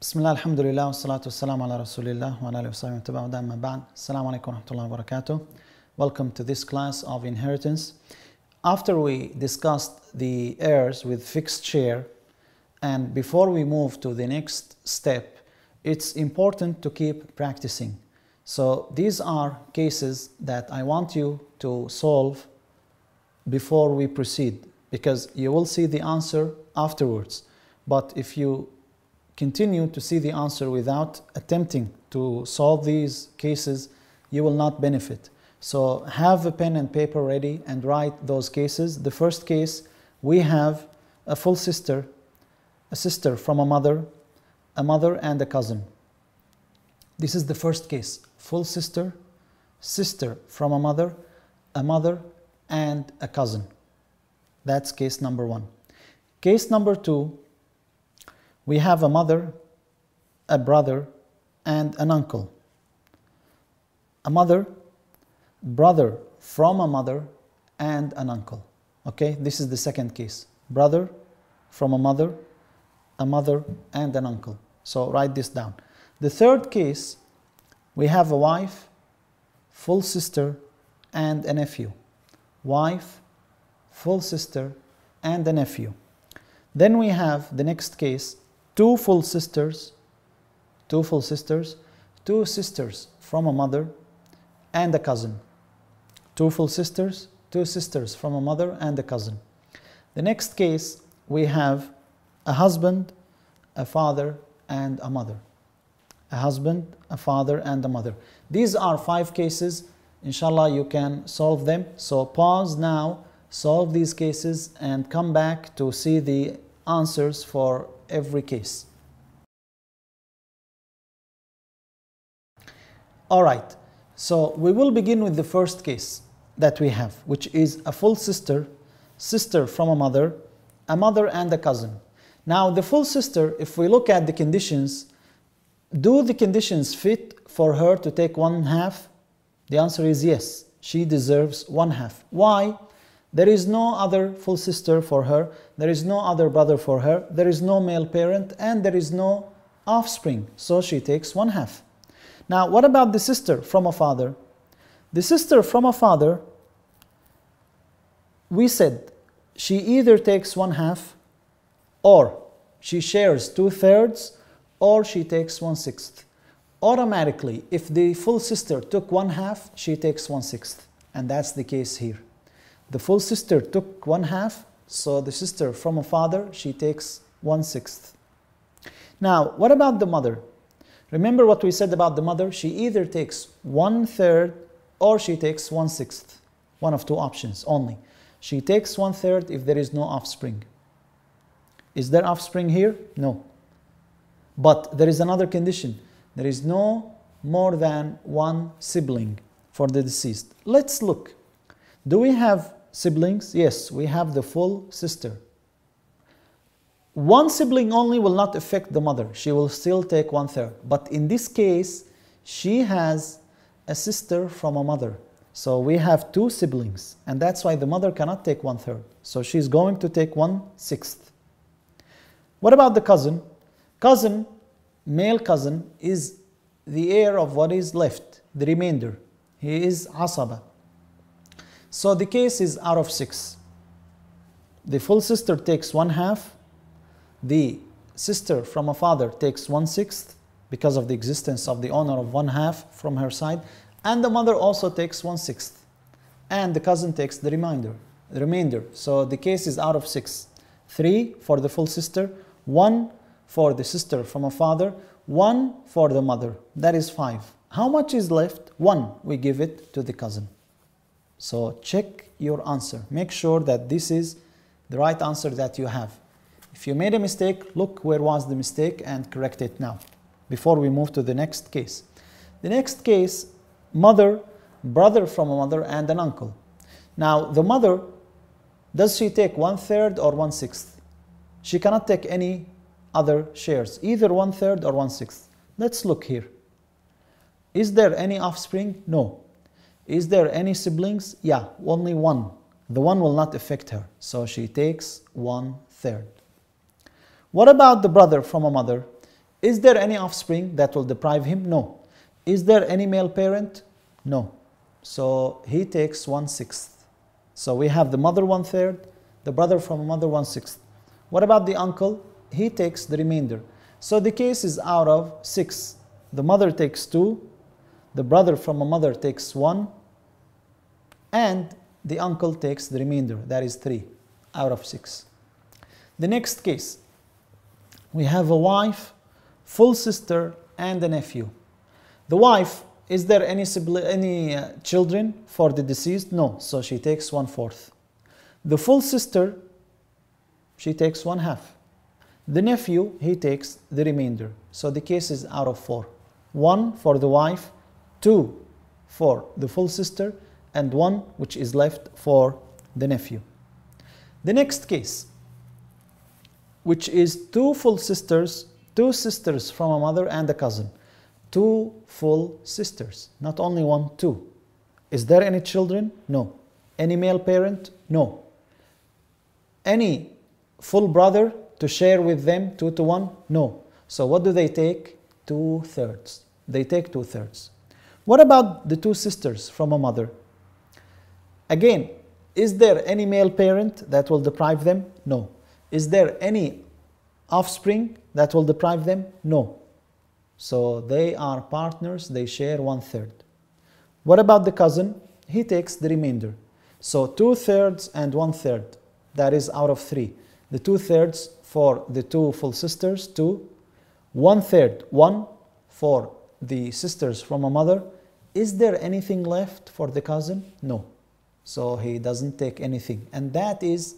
بسم الله الحمد لله والصلاة والسلام على رسول الله وعلى آله وصحبه ومن تبعهم أما بعد. السلام عليكم ورحمة الله وبركاته. Welcome to this class of inheritance. After we discussed the heirs with fixed share, and before we move to the next step, it's important to keep practicing. So these are cases that I want you to solve before we proceed, because you will see the answer afterwards. But if you continue to see the answer without attempting to solve these cases, you will not benefit. So have a pen and paper ready and write those cases. The first case, we have a full sister, a sister from a mother and a cousin. This is the first case. Full sister, sister from a mother and a cousin. That's case number one. Case number two, we have a mother, a brother, and an uncle. A mother, brother from a mother, and an uncle. Okay, this is the second case. Brother from a mother, and an uncle. So write this down. The third case, we have a wife, full sister, and a nephew. Wife, full sister, and a nephew. Then we have the next case, two sisters from a mother and a cousin. Two full sisters, two sisters from a mother and a cousin. The next case, we have a husband, a father, and a mother. A husband, a father, and a mother. These are 5 cases. Inshallah, you can solve them. So pause now, solve these cases, and come back to see the answers for every case. All right, so we will begin with the first case that we have, which is a full sister, sister from a mother and a cousin. Now the full sister, if we look at the conditions, do the conditions fit for her to take 1/2? The answer is yes, she deserves 1/2. Why? There is no other full sister for her, there is no other brother for her, there is no male parent, and there is no offspring, so she takes 1/2. Now, what about the sister from a father? The sister from a father, we said she either takes 1/2, or she shares 2/3, or she takes 1/6. Automatically, if the full sister took 1/2, she takes 1/6, and that's the case here. The full sister took 1/2, so the sister from a father, she takes 1/6. Now, what about the mother? Remember what we said about the mother? She either takes 1/3 or she takes 1/6. One of two options only. She takes 1/3 if there is no offspring. Is there offspring here? No. But there is another condition. There is no more than one sibling for the deceased. Let's look. Do we have siblings? Yes, we have the full sister. One sibling only will not affect the mother. She will still take 1/3. But in this case, she has a sister from a mother. So we have 2 siblings, and that's why the mother cannot take 1/3. So she's going to take 1/6. What about the cousin? Cousin, male cousin, is the heir of what is left, the remainder. He is asaba. So the case is out of 6. The full sister takes 1/2. The sister from a father takes 1/6 because of the existence of the owner of 1/2 from her side. And the mother also takes 1/6. And the cousin takes the remainder. So the case is out of 6. 3 for the full sister, 1 for the sister from a father, 1 for the mother. That is 5. How much is left? 1. We give it to the cousin. So check your answer. Make sure that this is the right answer that you have. If you made a mistake, look where was the mistake and correct it now, before we move to the next case. The next case, mother, brother from a mother, and an uncle. Now the mother, does she take 1/3 or 1/6? She cannot take any other shares, either 1/3 or 1/6. Let's look here. Is there any offspring? No. Is there any siblings? Yeah, only one. The one will not affect her, so she takes 1/3. What about the brother from a mother? Is there any offspring that will deprive him? No. Is there any male parent? No. So he takes 1/6. So we have the mother 1/3, the brother from a mother 1/6. What about the uncle? He takes the remainder. So the case is out of 6. The mother takes 2, the brother from a mother takes 1, and the uncle takes the remainder, that is 3 out of 6. The next case, we have a wife, full sister, and a nephew. The wife, is there any children for the deceased? No, so she takes 1/4. The full sister, she takes 1/2. The nephew, he takes the remainder. So the case is out of 4. 1 for the wife, 2 for the full sister, and 1 which is left for the nephew. The next case, which is 2 full sisters, 2 sisters from a mother and a cousin. 2 full sisters, not only 1, 2. Is there any children? No. Any male parent? No. Any full brother to share with them 2 to 1? No. So what do they take? 2/3. They take 2/3. What about the 2 sisters from a mother? Again, is there any male parent that will deprive them? No. Is there any offspring that will deprive them? No. So they are partners, they share 1/3. What about the cousin? He takes the remainder. So 2/3 and 1/3, that is out of 3. The 2/3 for the 2 full sisters, 2. 1/3, 1 for the sisters from a mother. Is there anything left for the cousin? No. So he doesn't take anything. And that is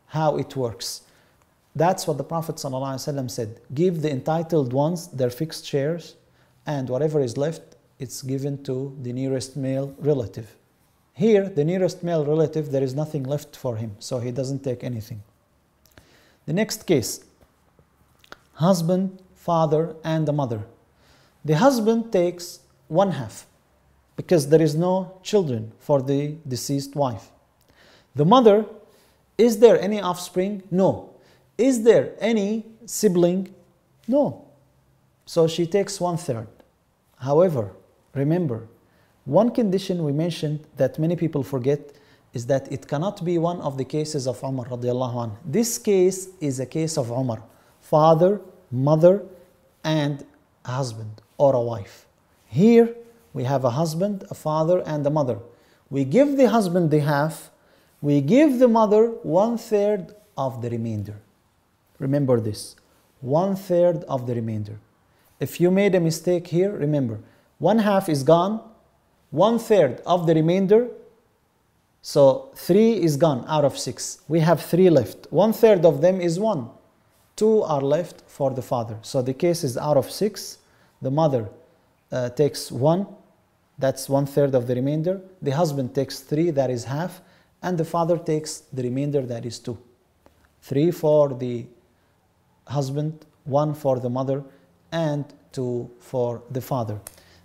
how it works. That's what the Prophet ﷺ said. Give the entitled ones their fixed shares, and whatever is left, it's given to the nearest male relative. Here, the nearest male relative, there is nothing left for him, so he doesn't take anything. The next case, husband, father, and a mother. The husband takes 1/2 because there is no children for the deceased wife. The mother, is there any offspring? No. Is there any sibling? No. So she takes 1/3. However, remember, one condition we mentioned that many people forget is that it cannot be one of the cases of Umar radiallahu anh. This case is a case of Umar. Father, mother, and a husband or a wife. Here we have a husband, a father, and a mother. We give the husband the half. We give the mother 1/3 of the remainder. Remember this, 1/3 of the remainder. If you made a mistake here, remember, 1/2 is gone, 1/3 of the remainder, so 3 is gone out of 6. We have 3 left. 1/3 of them is 1. 2 are left for the father. So the case is out of 6. The mother takes 1, that's 1/3 of the remainder. The husband takes 3, that is half, and the father takes the remainder, that is 2. 3 for the husband, 1 for the mother, and 2 for the father.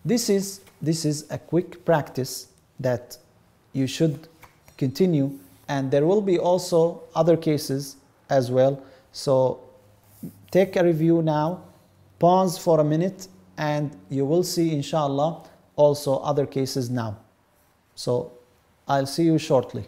This is a quick practice that you should continue, and there will be also other cases as well. So take a review now, pause for a minute, and you will see inshallah also other cases now. So I'll see you shortly.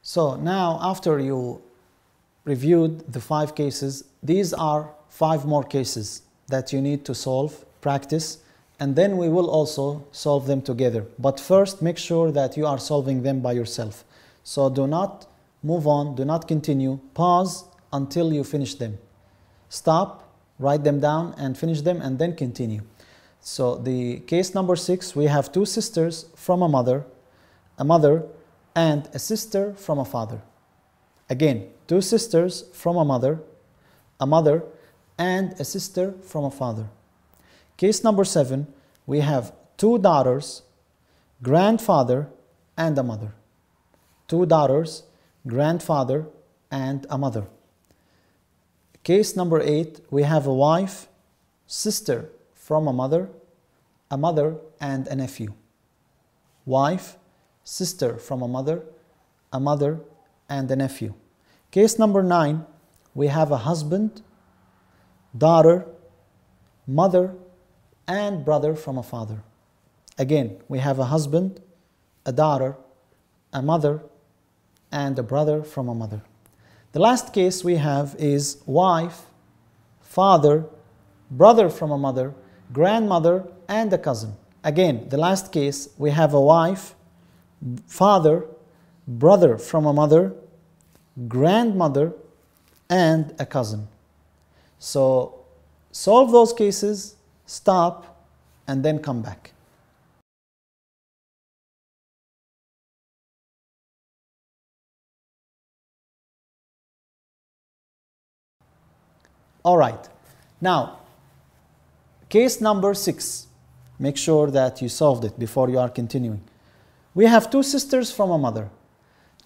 So now, after you reviewed the 5 cases, these are 5 more cases that you need to solve, practice, and then we will also solve them together. But first, make sure that you are solving them by yourself. So do not move on, do not continue, pause until you finish them. Stop, write them down and finish them, and then continue. So the case number 6, we have 2 sisters from a mother, and a sister from a father. Again, 2 sisters from a mother, and a sister from a father. Case number 7, we have 2 daughters, grandfather, and a mother. 2 daughters, grandfather, and a mother. Case number 8, we have a wife, sister from a mother, and a nephew. Wife, sister from a mother, and a nephew. Case number 9, we have a husband, daughter, mother, and brother from a father. Again, we have a husband, a daughter, a mother, and a brother from a mother. The last case we have is wife, father, brother from a mother, grandmother, and a cousin. Again, the last case, we have a wife, father, brother from a mother, grandmother, and a cousin. So, solve those cases, stop, and then come back. All right. Now, case number 6. Make sure that you solved it before you are continuing. We have 2 sisters from a mother.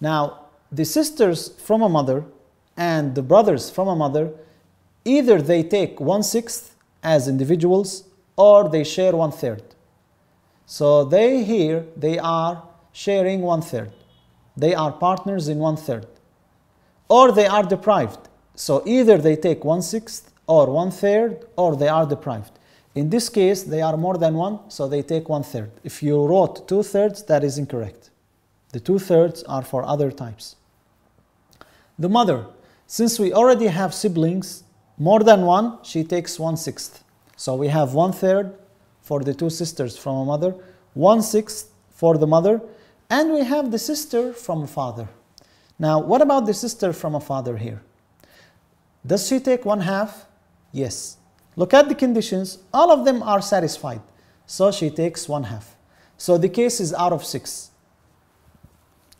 Now, the sisters from a mother and the brothers from a mother, either they take 1/6 as individuals or they share 1/3. So they are sharing 1/3. They are partners in 1/3. Or they are deprived. So either they take 1/6 or 1/3 or they are deprived. In this case, they are more than 1, so they take 1/3. If you wrote 2/3, that is incorrect. The 2/3 are for other types. The mother, since we already have siblings, more than 1, she takes 1/6. So we have 1/3 for the 2 sisters from a mother, 1/6 for the mother, and we have the sister from a father. Now, what about the sister from a father here? Does she take 1/2? Yes. Look at the conditions. All of them are satisfied. So she takes 1/2. So the case is out of 6.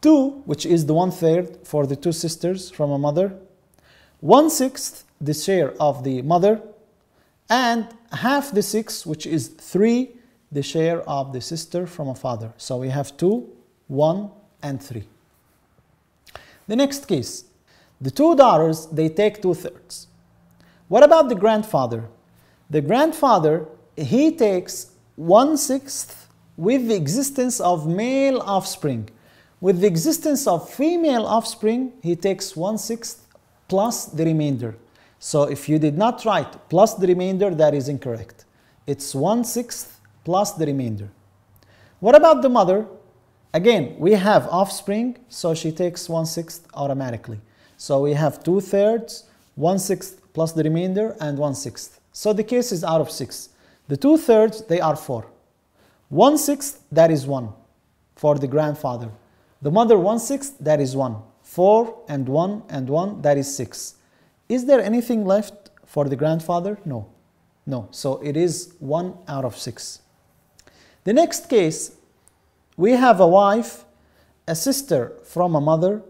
2, which is the 1/3 for the 2 sisters from a mother. 1/6, the share of the mother. And half the 6, which is 3, the share of the sister from a father. So we have 2, 1, and 3. The next case. The 2 daughters, they take 2/3. What about the grandfather? The grandfather, he takes 1/6 with the existence of male offspring. With the existence of female offspring, he takes 1/6 plus the remainder. So if you did not write plus the remainder, that is incorrect. It's 1/6 plus the remainder. What about the mother? Again, we have offspring, so she takes 1/6 automatically. So we have 2/3, 1/6 plus the remainder, and 1/6. So the case is out of 6. The 2/3, they are 4. 1/6, that is 1 for the grandfather. The mother, 1/6, that is 1. 4 and 1 and 1, that is 6. Is there anything left for the grandfather? No. No. So it is 1 out of 6. The next case, we have a wife, a sister from a mother,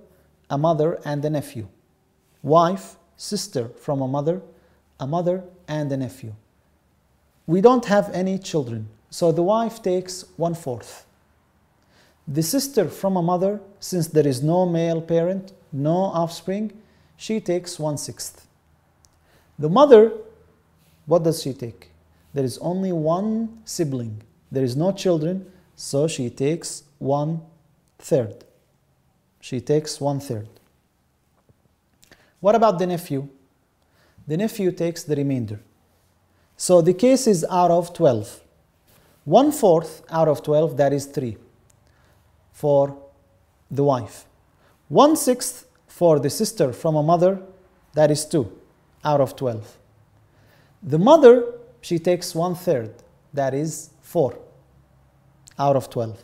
and a nephew. Wife, sister from a mother, and a nephew. We don't have any children, so the wife takes 1/4. The sister from a mother, since there is no male parent, no offspring, she takes 1/6. The mother, what does she take? There is only 1 sibling. There is no children, so she takes 1/3. She takes 1/3. What about the nephew? The nephew takes the remainder. So the case is out of 12. 1/4 out of 12, that is 3 for the wife. 1/6 for the sister from a mother, that is 2 out of 12. The mother, she takes 1/3, that is 4 out of 12.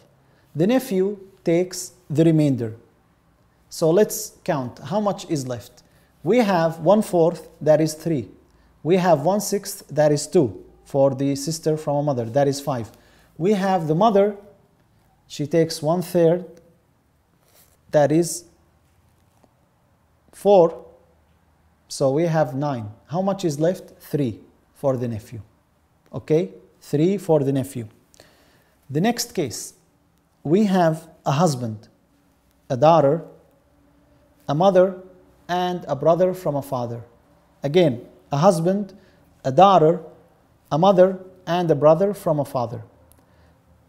The nephew takes the remainder. So let's count how much is left. We have 1/4, that is 3. We have 1/6, that is 2 for the sister from a mother, that is 5. We have the mother, she takes 1/3, that is 4. So we have 9. How much is left? 3 for the nephew. Okay? 3 for the nephew. The next case, we have a husband, a daughter, a mother, and a brother from a father. Again, a husband, a daughter, a mother, and a brother from a father.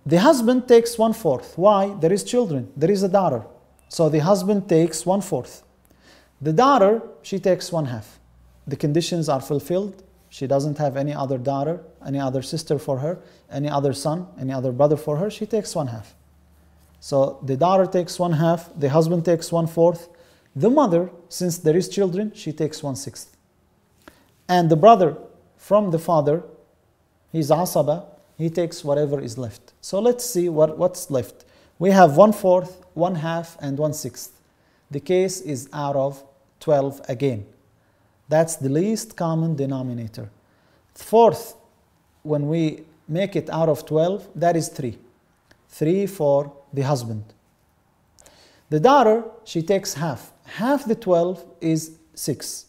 The husband takes 1/4. Why? There is children. There is a daughter. So the husband takes 1/4. The daughter, she takes 1/2. The conditions are fulfilled. She doesn't have any other daughter, any other sister for her, any other son, any other brother for her. She takes 1/2. So the daughter takes 1/2. The husband takes 1/4. The mother, since there is children, she takes 1/6. And the brother from the father, he's asaba, he takes whatever is left. So let's see what's left. We have 1/4, 1/2, and 1/6. The case is out of 12 again. That's the least common denominator. Fourth, when we make it out of 12, that is 3. 3 for the husband. The daughter, she takes half. Half the 12 is 6.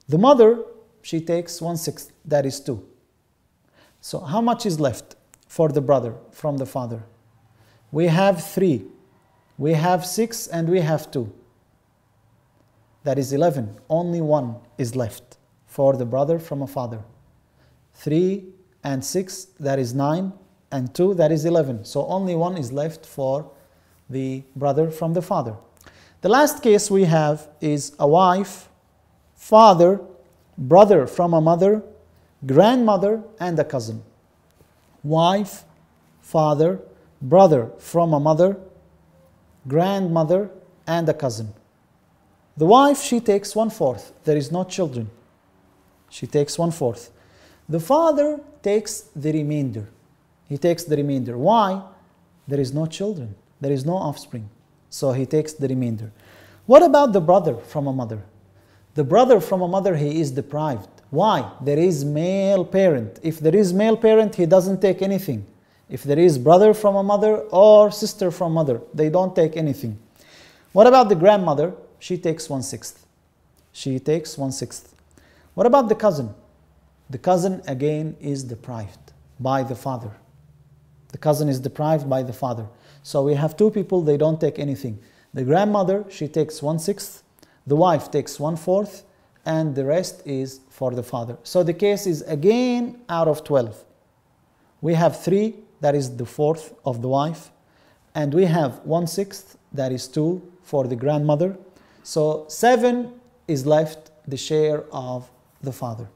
The mother, she takes 1/6. That is 2. So how much is left for the brother from the father? We have 3. We have 6 and we have 2. That is 11. Only 1 is left for the brother from a father. 3 and 6, that is 9, and 2, that is 11. So only 1 is left for the brother from the father. The last case we have is a wife, father, brother from a mother, grandmother, and a cousin. Wife, father, brother from a mother, grandmother, and a cousin. The wife, she takes 1/4. There is no children. She takes 1/4. The father takes the remainder. He takes the remainder. Why? There is no children. There is no offspring. So he takes the remainder. What about the brother from a mother? The brother from a mother, he is deprived. Why? There is male parent. If there is male parent, he doesn't take anything. If there is brother from a mother or sister from mother, they don't take anything. What about the grandmother? She takes 1/6. She takes 1/6. What about the cousin? The cousin again is deprived by the father. The cousin is deprived by the father. So we have 2 people, they don't take anything. The grandmother, she takes 1/6. The wife takes 1/4. And the rest is for the father. So the case is again out of 12. We have 3, that is the 4th of the wife. And we have 1/6, that is 2 for the grandmother. So 7 is left, the share of the father.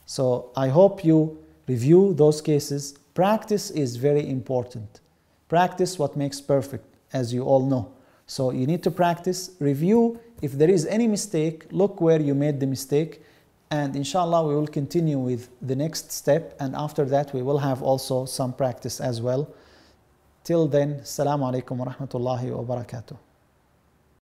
So I hope you review those cases. Practice is very important. Practice what makes perfect, as you all know. So you need to practice, review. If there is any mistake, look where you made the mistake. And inshallah, we will continue with the next step. And after that, we will have also some practice as well. Till then, Assalamu alaikum wa rahmatullahi wa barakatuh.